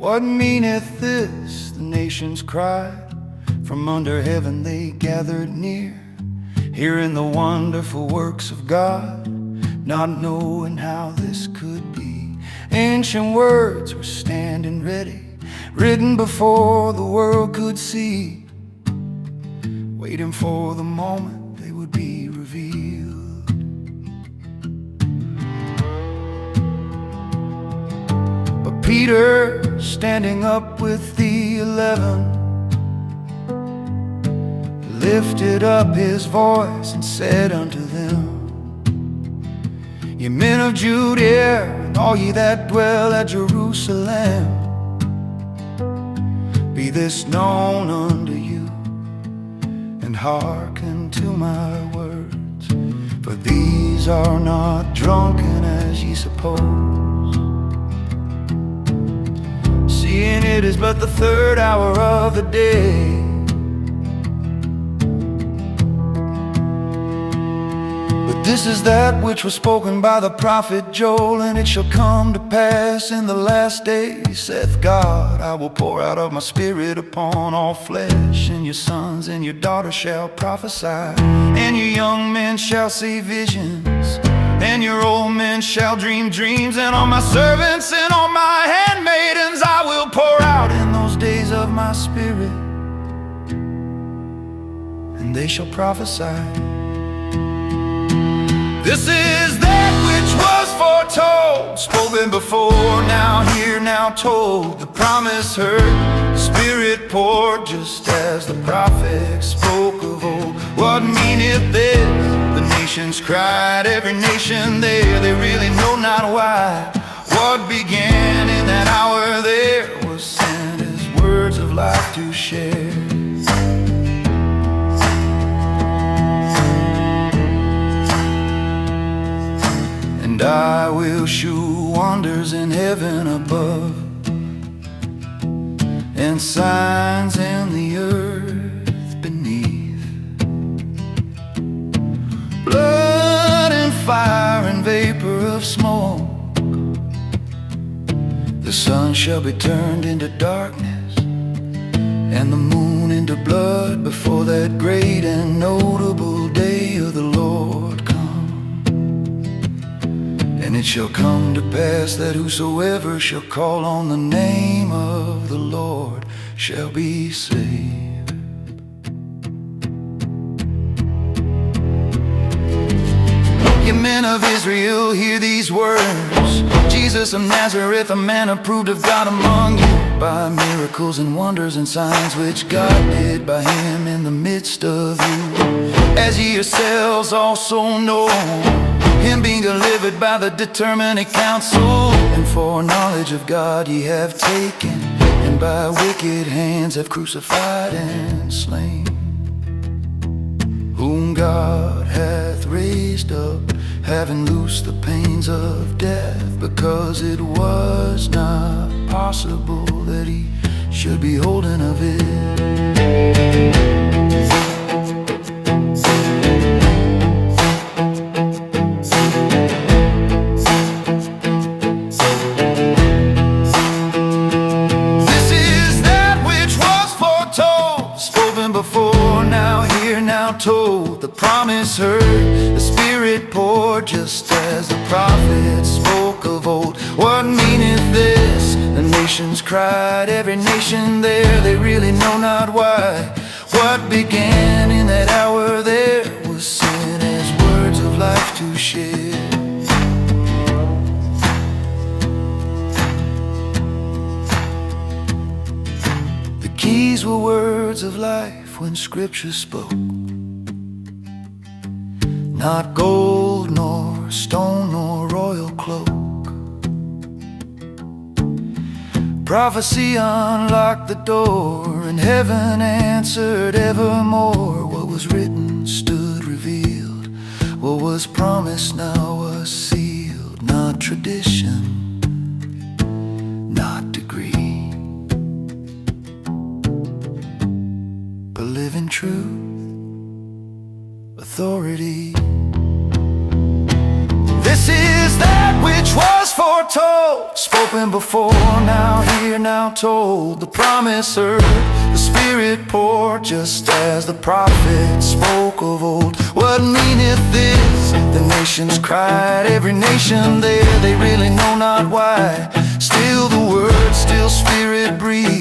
What meaneth this? The nations cried. From under heaven they gathered near, hearing the wonderful works of God, not knowing how this could be. Ancient words were standing ready, written before the world could see, waiting for the moment they would be revealed. But Peter, standing up with the 11, lifted up his voice and said unto them, Ye men of Judea, and all ye that dwell at Jerusalem, be this known unto you, and hearken to my words. For these are not drunken as ye suppose, seeing it is but the third hour of the day. This is that which was spoken by the prophet Joel, and it shall come to pass in the last days, saith God, I will pour out of my spirit upon all flesh, and your sons and your daughters shall prophesy, and your young men shall see visions, and your old men shall dream dreams. And on my servants and on my handmaidens I will pour out in those days of my spirit, and they shall prophesy. This is that which was foretold, spoken before, now here, now told. The promise heard, the Spirit poured, just as the prophet spoke of old. What meaneth this? The nations cried, every nation there, they really know not why. What began in that hour there was sent as words of life to share. And I will shew wonders in heaven above, and signs in the earth beneath, blood and fire and vapor of smoke. The sun shall be turned into darkness, and the moon into blood, before that great and notable day of the Lord come. And it shall come to pass that whosoever shall call on the name of the Lord shall be saved. Ye men of Israel, hear these words. Jesus of Nazareth, a man approved of God among you, by miracles and wonders and signs which God did by him in the midst of you, as ye yourselves also know, him being delivered by the determinate counsel and foreknowledge of God ye have taken, and by wicked hands have crucified and slain, whom God hath raised up, having loosed the pains of death, because it was not possible that he should be holden of it. Before, now here, now told. The promise heard, the Spirit poured, just as the prophet spoke of old. What meaneth this? The nations cried, every nation there, they really know not why. What began in that hour there was sent as words of life to share. These were words of life when Scripture spoke, not gold nor stone nor royal cloak. Prophecy unlocked the door, and heaven answered evermore. What was written stood revealed, what was promised now was sealed. Not tradition, not degree, living truth, authority. This is that which was foretold, spoken before, now here, now told. The promise heard, the Spirit poured, just as the prophet spoke of old. What meaneth this? The nations cried, every nation there, they really know not why. Still the word, still Spirit breathed.